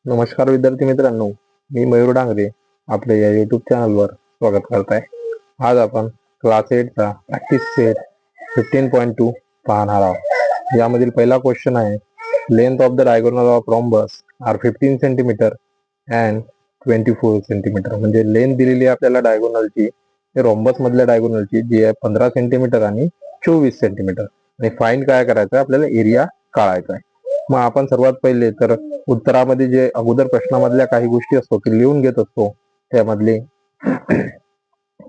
नमस्कार विद्यार्थी मित्रांनो, मी मयूर डांगरे आपल्या या युट्यूब चॅनलवर स्वागत करत आहे. आज आपण क्लास 8चा प्रॅक्टिस सेट 15.2 पाहणार आहोत. यामधील पहिला क्वेश्चन आहे, length of the diagonal of rhombus are 15 centimetre and 24 centimetre. म्हणजे लेंथ दिलेली आहे आपल्याला डायगोनलची, रॉम्बस मधल्या डायगोनलची, जी आहे 15 सेंटीमीटर आणि 24 सेंटीमीटर. आणि फाइंड काय करायचं आहे, आपल्याला एरिया काढायचा आहे. मग आपण सर्वात पहिले तर उत्तरामध्ये जे अगोदर प्रश्नामधल्या काही गोष्टी असतो ते लिहून घेत असतो. त्यामधली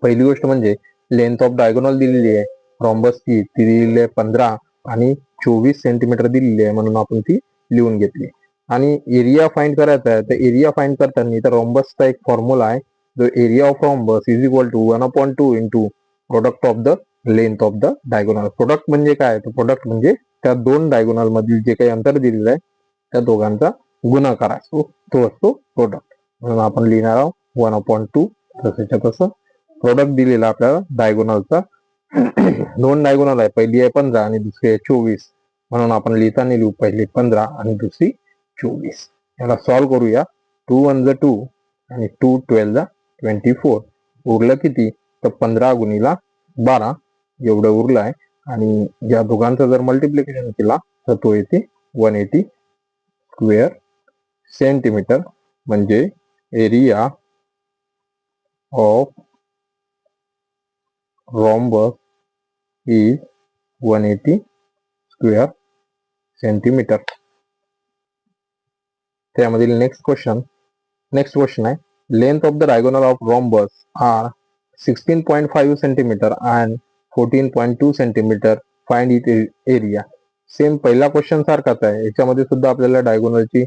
पहिली गोष्ट म्हणजे लेंथ ऑफ डायगोनल दिलेली आहे रॉम्बसची, ती दिलेली आहे 15 आणि 24 सेंटीमीटर दिलेली आहे, म्हणून आपण ती लिहून घेतली. आणि एरिया फाइंड करायचा आहे, तर एरिया फाइंड करताना तर रॉम्बसचा एक फॉर्म्युला आहे, जो area of rhombus is equal to 1/2 into product of the length of the diagonal. Product म्हणजे काय, तर प्रोडक्ट म्हणजे त्या दोन डायगोनल मधील जे काही अंतर दिलेलं आहे त्या दोघांचा गुणाकार असतो, तो असतो प्रोडक्ट. म्हणून आपण लिहिणार आहोत 1/2 तसंच्या तसं प्रोडक्ट दिलेला आपल्याला डायगोनलचा. दोन डायगोनल आहे, पहिली आहे 15 आणि दुसरी आहे 24, म्हणून आपण लिहिताना लिहू पहिली 15 आणि दुसरी 24. याला सॉल्व्ह करूया. 2 1 2 आणि 2 12 24. उरलं किती, तर 15 गुणिला 12 एवढं उरलं आहे. आणि या दोघांचं जर मल्टिप्लिकेशन केला तर तो येते 180 स्क्वेअर सेंटीमीटर. म्हणजे area of rhombus is 180 square centimetre. त्यामधील नेक्स्ट क्वेश्चन आहे, length of the diagonal of rhombus are 16.5 centimetre and 14.2 centimetre. Find it area. Same पहिला क्वेश्चन सारखाच आहे, याच्यामध्ये सुद्धा आपल्याला डायगोनलची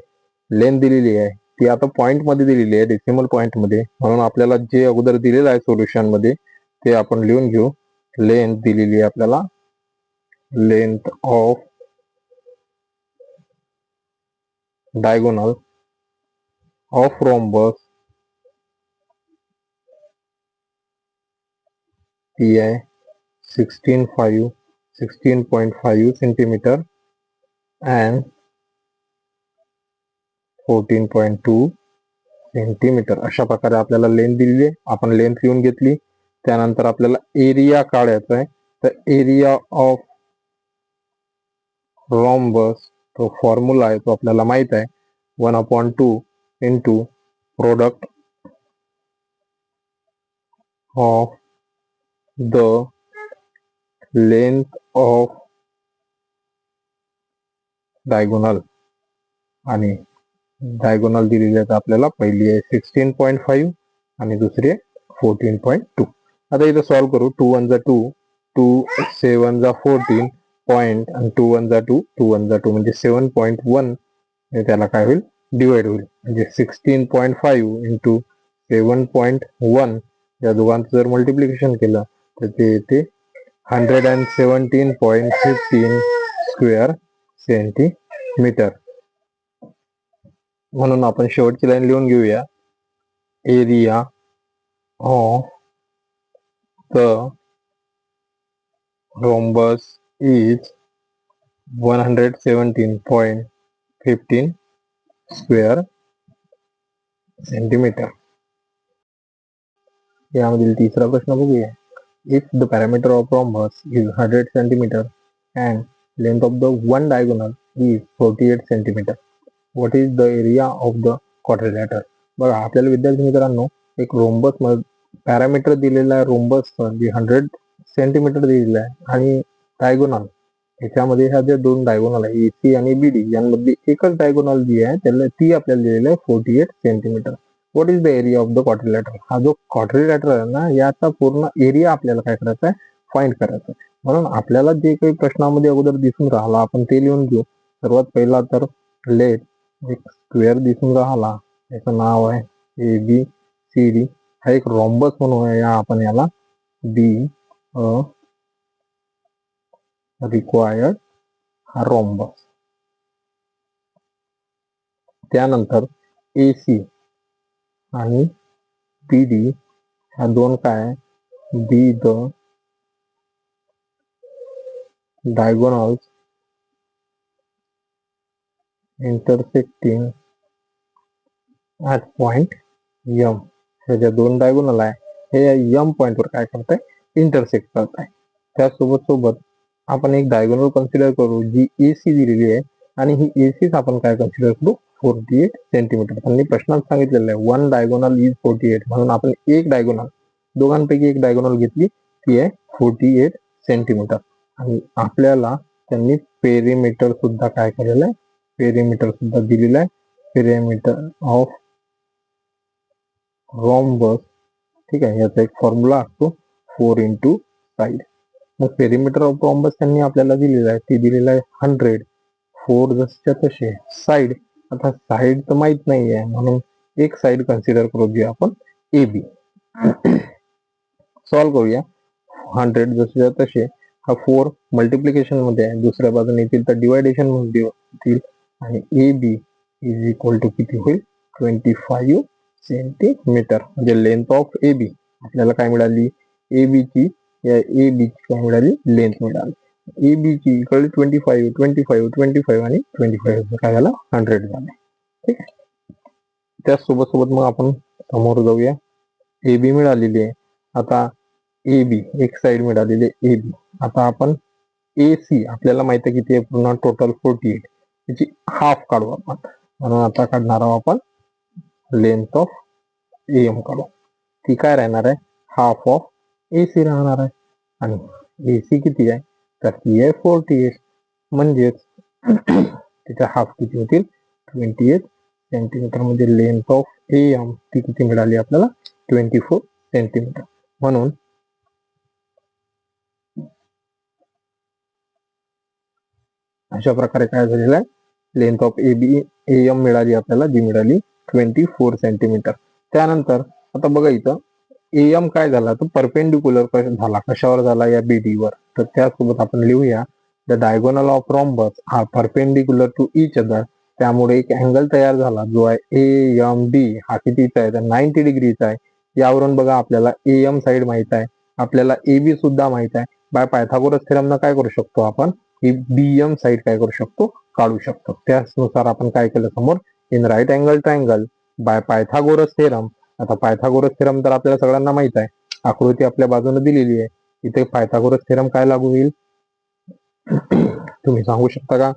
लेंथ दिलेली आहे, ती आता पॉइंट मध्ये दिलेली आहे, डेसिमल पॉइंट मध्ये. म्हणून आपल्याला जे अगोदर दिलेलं आहे सोल्युशन मध्ये ते आपण लिहून घेऊ. लेंथ दिलेली आहे आपल्याला, length of diagonal of rhombus ती आहे 16.5 सेंटीमीटर अँड 14.2 सेंटीमीटर. अशा प्रकारे आपल्याला लेंथ दिलेली आहे, आपण लेंथ लिहून घेतली. त्यानंतर आपल्याला एरिया काढायचा आहे, तर एरिया ऑफ रॉम्बस तो फॉर्म्युला आहे, तो आपल्याला माहित आहे, 1/2 into product of the length of diagonal. आणि डायगोनल दिलेली आहे आपल्याला, पहिली आहे 16.5 आणि दुसरी आहे 14.2. आता इथं सॉल्व्ह करू. 2 1 2, 2 7 14 पॉईंट आणि 2 1 2, 2 1 2 म्हणजे 7.1. त्याला काय होईल, डिवाइड होईल. म्हणजे 16.5 इंटू 7.1 या दोघांचं जर मल्टिप्लिकेशन केलं तर ते येते 117.15 स्क्वेअर सेंटीमीटर. म्हणून आपण शेवटची लाईन लिहून घेऊया. Area of the rhombus is 117.15 square centimetre. यामधील तिसरा प्रश्न बघूया. If the parameter of rhombus is 100 centimetre and length of the one diagonal is 48 centimetre, what is the area of the quadrilateral. बघा, आपल्याला विद्यार्थी मित्रांनो एक रोम्बस पॅरामीटर दिलेला आहे, रोम्बस जे 100 सेंटीमीटर दिलेला आहे, आणि डायगोनल याच्यामध्ये ह्या ज्या दोन डायगोनल आहे एसी आणि बीडी, यांमधली एकच डायगोनल जी आहे त्याला ती आपल्याला दिलेली आहे 48 centimetre. What is the area of the quadrilateral. हा जो क्वाड्रिलॅटर आहे ना, याचा पूर्ण एरिया आपल्याला काय करायचा आहे, फाइंड करायचा आहे. म्हणून आपल्याला जे काही प्रश्नामध्ये अगोदर दिसून राहिला आपण ते लिहून घेऊ. सर्वात पहिला तर लेट एक स्क्वेअर दिसून राहिला, याचं नाव आहे ए बी सी डी. हा एक रॉम्बस म्हणूया आपण याला, बी अ रिक्वायर्ड हा रॉम्बस. त्यानंतर ए सी आणि बी डी ह्या दोन काय, be the diagonals intersecting at point M. हे ज्या दोन डायगोनल आहे हे या यम पॉइंटवर काय करताय इंटरसेक्ट करताय. त्यासोबत सोबत आपण एक डायगोनल कन्सिडर करू जी एसी दिलेली आहे आणि ही एसीच आपण काय कन्सिडर करू 48 सेंटीमीटर. त्यांनी प्रश्नात सांगितलेलं आहे वन डायगोनल इज 48 म्हणून आपण एक डायगोनल दोघांपैकी एक डायगोनल घेतली ती आहे 48 सेंटीमीटर. आणि आपल्याला त्यांनी पेरिमीटर सुद्धा काय केलेलं आहे पेरिमीटर सुद्धा दिलेलं आहे. पेरिमीटर ऑफ रॉम्बस ठीक आहे याचा एक फॉर्म्युला असतो 4 इंटू साईड. मग पेरिमीटर ऑफ रॉम्बस त्यांनी आपल्याला दिलेला आहे ती दिलेला आहे 100. 4 जसच्या तसे साईड. आता साईड तर माहित नाही आहे म्हणून एक साईड कन्सिडर करू जे आपण ए बी. सॉल्व्ह करूया. 100 जसे तसे हा 4 मल्टिप्लिकेशन मध्ये आहे दुसऱ्या बाजूने येतील तर डिवायडेशन मध्ये होतील आणि A B is equal to किती होईल 25 सेंटीमीटर. म्हणजे लेंथ ऑफ ए बी आपल्याला काय मिळाली ए बी ची काय मिळाली लेंथ मिळाली. ए बी ची इक्वल 25 25 25 आणि 25 काय झालं 100 झाले. ठीक आहे. त्यासोबत सोबत मग आपण समोर जाऊया. ए बी मिळालेली आहे. आता ए बी एक साइड मिळालेली आहे ए बी. आता आपण ए सी आपल्याला माहिती आहे किती आहे पूर्ण टोटल 48 त्याची हाफ काढू आपण. म्हणून आता काढणार आहोत आपण लेंथ ऑफ एम काढू. ती काय राहणार आहे हाफ ऑफ ए सी राहणार आहे. आणि ए सी किती आहे तर ती आहे 48 म्हणजेच तिच्या हाफ किती होतील 28 सेंटीमीटर. म्हणजे लेंथ ऑफ ए एम ती किती मिळाली आपल्याला 24 सेंटीमीटर. म्हणून अशा प्रकारे काय झालेलं आहे length of A B A M मिळाली आपल्याला जी मिळाली 24 सेंटीमीटर. त्यानंतर आता बघा इथं ए एम काय झाला तर परपेंडिक्युलर झाला कशावर झाला या बीडी वर. तर त्यासोबत आपण लिहूया द डायगोनल ऑफ रॉम्बस हा परपेंडिक्युलर टू इच अदर. त्यामुळे एक अँगल तयार झाला जो आहे ए एम डी हा कितीचा आहे तर 90 डिग्रीचा आहे. यावरून बघा आपल्याला ए एम साईड माहित आहे आपल्याला ए बी सुद्धा माहित आहे. बाय पायथागोरस थेरम काय करू शकतो आपण ही बी एम साईड काय करू शकतो काढू शकतो. त्यानुसार आपण काय केलं समोर in right angle triangle by Pythagoras theorem. आता पायथागोरस थेरम तर आपल्याला सगळ्यांना माहित आहे आकृती आपल्या बाजूने दिलेली आहे. इथे पायथागोरस थेरम काय लागू होईल तुम्ही सांगू शकता का.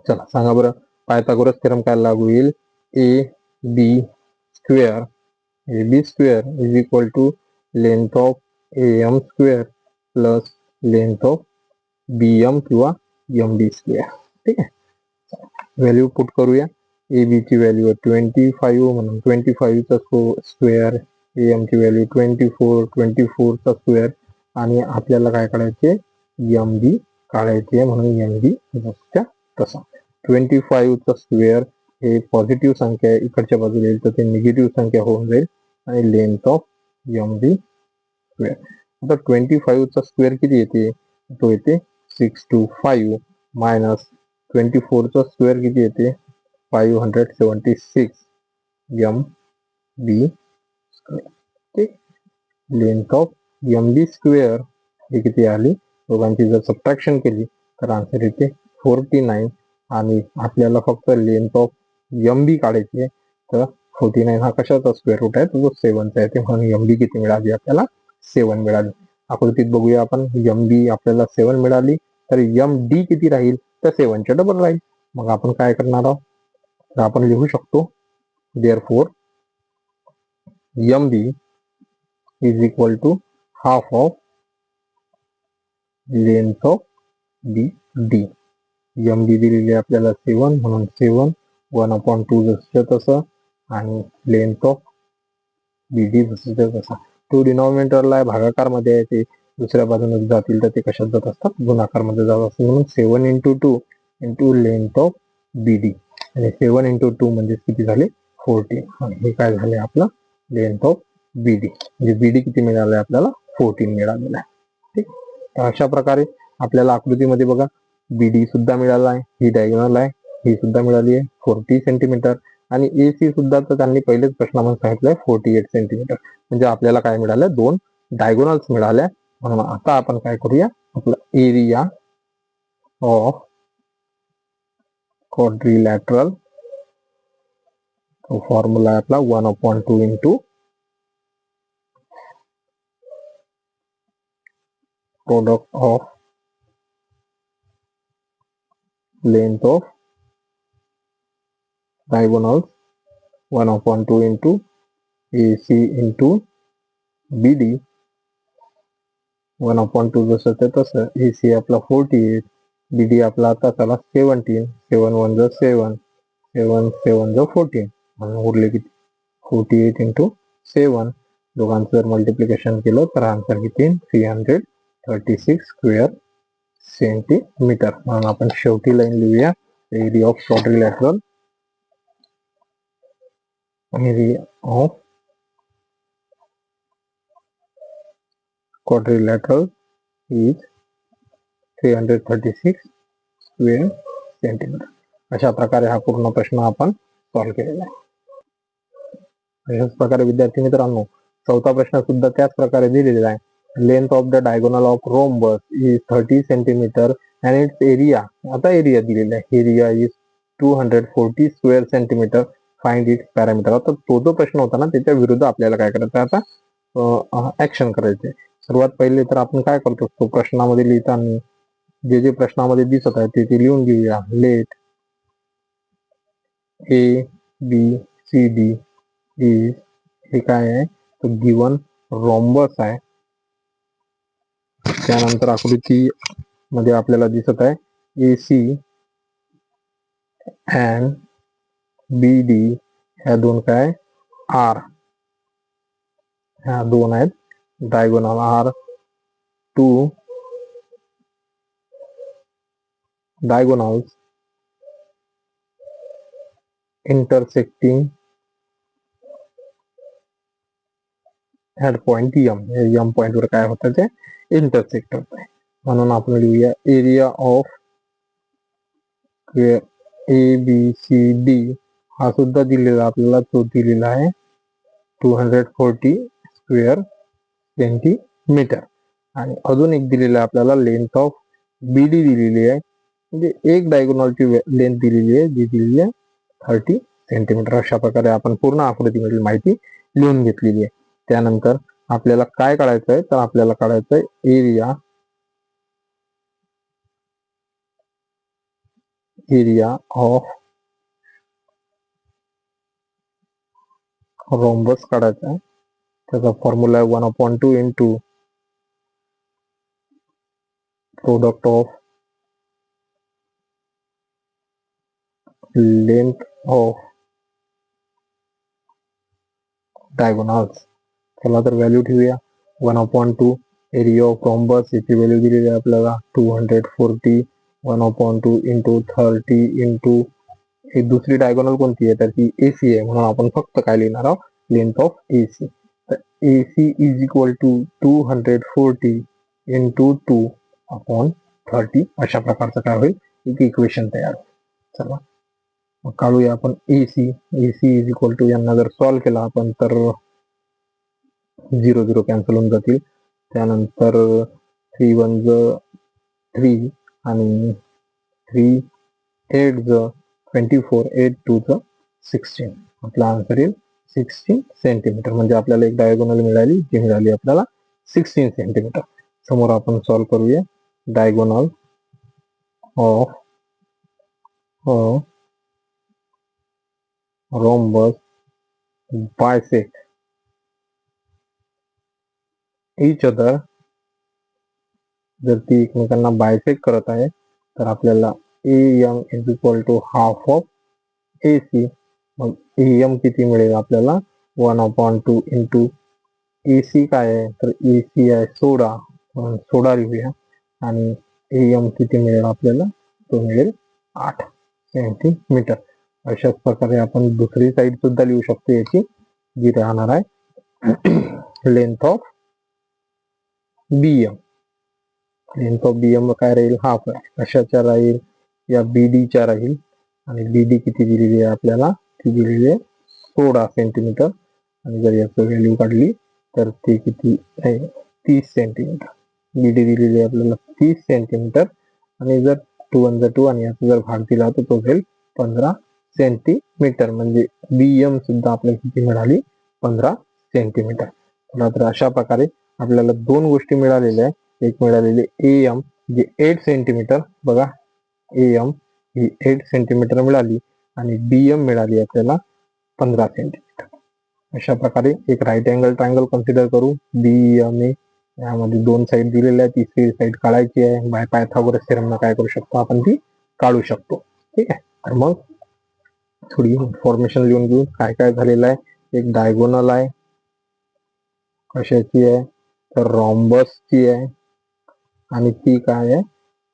चला सांगा बरं पायथागोरस थेरम काय लागू होईल A B square is equal to length of A M square plus length of B M किंवा एम डी स्क्वेअर. ठीक आहे. व्हॅल्यू पुट करूया. ए बी ची व्हॅल्यू 25 म्हणून 25 चा स्क्वेअर ए एम ची व्हॅल्यू 24 चा स्क्वेअर आणि आपल्याला काय काढायचे एम बी काढायचे म्हणून एम बी जसच्या तसा 25 चा स्क्वेअर हे पॉझिटिव्ह संख्या आहे इकडच्या बाजूला येईल तर ते निगेटिव्ह संख्या होऊन जाईल आणि length of M B square. आता 25 चा स्क्वेअर किती येते तो येते 625 मायनस 24 चा स्क्वेअर किती येते 576 एम बी स्क्वेअर. ठीक. Length of M B square हे किती आली दोघांची जर सबट्रॅक्शन केली तर आन्सर येते 49 आणि आपल्याला फक्त लेंथ ऑफ एम बी काढायची आहे तर 49 हा कशाचा स्क्वेअर रूट आहे तो 7चा आहे म्हणून एम बी किती मिळाली आपल्याला 7 मिळाली. आकृतीत बघूया आपण एम बी आपल्याला 7 मिळाली तर एम डी किती राहील तर 7च्या डबल राहील. मग आपण काय करणार आहोत तर आपण लिहू शकतो therefore M B is equal to half of length of B D. M D दिलेली आहे आपल्याला 7 म्हणून 7 1/2 जसं तसं आणि लेंथ ऑफ बी डी जसं तसा. टू डिनॉमिनेटरला भागाकार मध्ये आहे ते दुसऱ्या बाजूने जातील तर ते कशात जात असतात गुणाकार मध्ये जात असतात. म्हणून 7 into 2 into length of B D आणि 7 इंटू 2 म्हणजे किती झाले 14 आणि हे काय झाले आपलं लेंथ ऑफ बी डी. म्हणजे बी डी किती मिळालं आपल्याला 14 मिळालेलं आहे. ठीक. तर अशा प्रकारे आपल्याला आकृतीमध्ये बघा बी डी सुद्धा मिळाला आहे ही डायगोनल आहे ही सुद्धा मिळाली आहे 40 सेंटीमीटर आणि ए सी सुद्धा तर त्यांनी पहिलेच प्रश्नामध्ये सांगितलंय 48 सेंटीमीटर. म्हणजे आपल्याला काय मिळालं दोन डायगोनल्स मिळाल्या. म्हणून आता आपण काय करूया आपलं एरिया ऑफ क्वाड्रिलॅटरल तो फॉर्म्युला आहे आपला 1/2 into product of length of diagonals 1/2 into AC into BD 1/2 जसं ते तसं AC आपला 48, BD आपला आता चला 17, 7 1 जा 7, 7 7 जा 14 म्हणून उरले किती 48 इंटू 7. दोघांचं जर मल्टिप्लिकेशन केलं तर आन्सर किती 336 स्क्वेअर सेंटीमीटर. म्हणून आपण शेवटी लाईन लिहूया area of quadrilateral area of quadrilateral is 336 square centimetre. अशा प्रकारे हा पूर्ण प्रश्न आपण सॉल्व्ह केलेला आहे. अशाच प्रकारे विद्यार्थी मित्रांनो चौथा प्रश्न सुद्धा त्याच प्रकारे दिलेला आहे. Length of the diagonal of rhombus is 30 centimetre and it's area, आता एरिया दिलेला आहे, area is 240 square centimetre, find its parameter. आता तो जो प्रश्न होता ना त्याच्या विरुद्ध आपल्याला काय करायचं आहे, आता ऍक्शन करायचे. सर्वात पहिले तर आपण काय करतो तो प्रश्नामध्ये लिहिताना जे जे प्रश्नामध्ये दिसत आहे ते लिहून घेऊया. लेट ABCD इज, हे काय आहे तो गिवन रोम्बस आहे. त्यानंतर आकृती मध्ये आपल्याला दिसत आहे AC अँड BD ह्या दोन काय R, ह्या दोन आहेत diagonal R, two diagonals intersecting at point M. M point वर काय होतं ते इंटरसेक्ट होत आहे. म्हणून आपण लिहूया एरिया ऑफ ABCD हा सुद्धा दिलेला आपल्याला, तो दिलेला आहे 240 स्क्वेअर सेंटीमीटर. आणि अजून एक दिलेला आहे आपल्याला लेंथ ऑफ BD दिलेली आहे, म्हणजे एक डायगोनलची लेंथ दिलेली आहे जी दिलेली आहे 30 सेंटीमीटर. अशा प्रकारे आपण पूर्ण आकृतीमधील माहिती लिहून घेतलेली आहे. त्यानंतर आपल्याला काय काढायचं आहे तर आपल्याला काढायचं आहे एरिया ऑफ रोम्बस काढायचा आहे. त्याचा फॉर्म्युला आहे 1/2 into product of length of diagonals. चला तर व्हॅल्यू ठेवूया 1/2 एरिया ऑफ रोम्बस, याची व्हॅल्यू दिलेली आहे आपल्याला 240, 1/2 इंटू 30 इंटू ही दुसरी डायगोनल कोणती आहे तर ती AC आहे, म्हणून आपण फक्त काय लिहिणार आहोत लेंथ ऑफ AC. तर AC is equal to 240 into 2/30. अशा प्रकारचं काय होईल एक इक्वेशन तयार होईल. चला मग काढूया आपण AC इज इक्वल टू, यांना जर सॉल्व्ह केला आपण तर 0 0 कॅन्सल होऊन जातील. त्यानंतर 3 1 3 आणि 3 8 24, 8 2 16. आपला आन्सर येईल 16 सेंटीमीटर. म्हणजे आपल्याला एक डायगोनल मिळाली जी मिळाली आपल्याला 16 सेंटीमीटर. समोर आपण सॉल्व्ह करूया diagonal of rhombus bisect each other. जर ती एकमेकांना बायसेक्ट करत आहे तर आपल्याला AM is equal to half of AC. मग AM किती मिळेल आपल्याला 1/2 इंटू AC काय आहे तर AC आहे 16, म्हणून 16 लिहूया. आणि AM किती मिळेल आपल्याला, तो मिळेल 8 सेंटीमीटर. अशाच प्रकारे आपण दुसरी साईड सुद्धा लिहू शकतो याची, जी राहणार आहे length of BM. Length of BM काय राहील हाफ आहे, कशाच्या राहील या BD च्या राहील. आणि BD किती दिलेली आहे आपल्याला, ती दिलेली आहे 16 सेंटीमीटर. आणि जर याचं व्हॅल्यू काढली तर ते किती आहे 30 सेंटीमीटर. BD दिलेली आहे आपल्याला 30 सेंटीमीटर. आणि जर 2 1 2 आणि याचा जर भाग दिला तर तो होईल 15 सेंटीमीटर, म्हणजे BM सुद्धा आपल्याला किती मिळाली, 15 सेंटीमीटर. तर अशा प्रकारे आपल्याला दोन गोष्टी मिळालेल्या आहे. एक मिळालेली AM जे 8 सेंटीमीटर, बघा AM ही 8 सेंटीमीटर मिळाली आणि BM मिळाली आपल्याला 15 सेंटीमीटर. अशा प्रकारे एक राईट अँगल ट्रायंगल कन्सिडर करू. BMA यामध्ये दोन साईड दिलेल्या आहेत, तिसरी साईड काढायची आहे. बाय पायथागोरस थेरम काय करू शकतो आपण, ती काढू शकतो. ठीक आहे. तर मग थोडी इन्फॉर्मेशन लिहून घेऊ काय काय झालेलं आहे. एक डायगोनल आहे, कशाची आहे तर रॉम्बसची आहे, आणि ती काय आहे,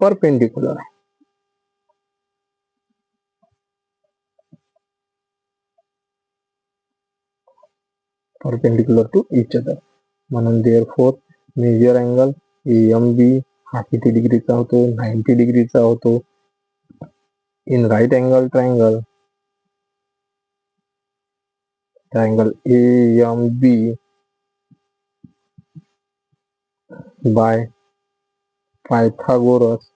परपेंडिक्युलर आहे. Perpendicular to each other. म्हणून देअरफॉर मेजर अँगल AMB हा किती डिग्रीचा होतो, 90 डिग्रीचा होतो. In right angle triangle AMB by Pythagoras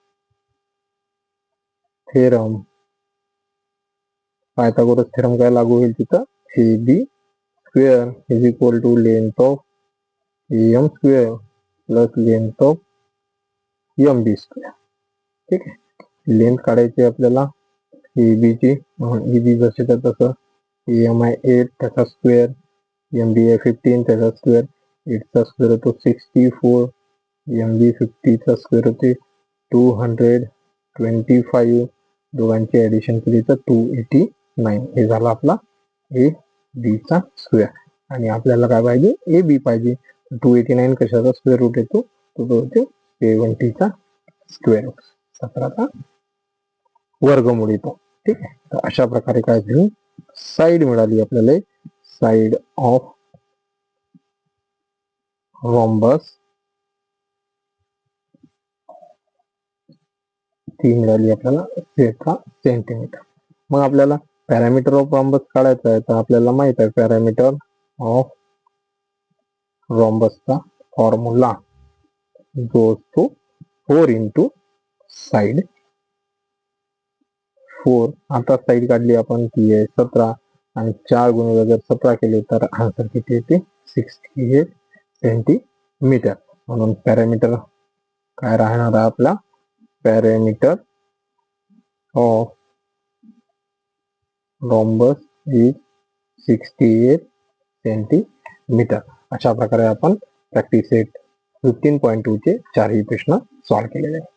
theorem. Pythagoras theorem काय लागू होईल तिथं, AB square is equal to length of AM square plus length of MB square. ठीक आहे. लेंथ काढायची आपल्याला AB ची, EB जसे तर तसं, AM आहे 8 त्याचा स्क्वेअर, MB आहे 15 त्याचा स्क्वेअर, 8 चा स्क्वेअर होतो 64, MB 50 चा स्क्वेअर होते 225, दोघांची ऍडिशन केली तर 289. हे झाला आपला AB चा स्क्वेअर. आणि आपल्याला काय पाहिजे, AB पाहिजे. 289 कशाचा स्क्वेअर रूट येतो, तो होते 70 चा स्क्वेअर रूट, 17चा वर्गमूळ येतो. ठीक आहे. तर अशा प्रकारे काय झाली, साइड मिळाली आपल्याला, साइड ऑफ रॉम्बस ती मिळाली आपल्याला 13 सेंटीमीटर. मग आपल्याला पॅरामीटर ऑफ रॉम्बस काढायचा आहे. तर आपल्याला माहित आहे पॅरामीटर ऑफ रॉम्बसचा फॉर्म्युला जो असतो 4 इंटू साइड 4. आता साइड काढली आपण, ती आहे 17, आणि 4 गुणिले जर 17 केले तर आन्सर किती येते, 68 सेंटीमीटर. म्हणून पॅरामीटर काय राहणार आहे आपला, parameter of rhombus is 68 centimetre. अशा प्रकारे आपण प्रॅक्टिस सेट 15.2 चे 4ही प्रश्न सॉल्व्ह केलेले आहेत.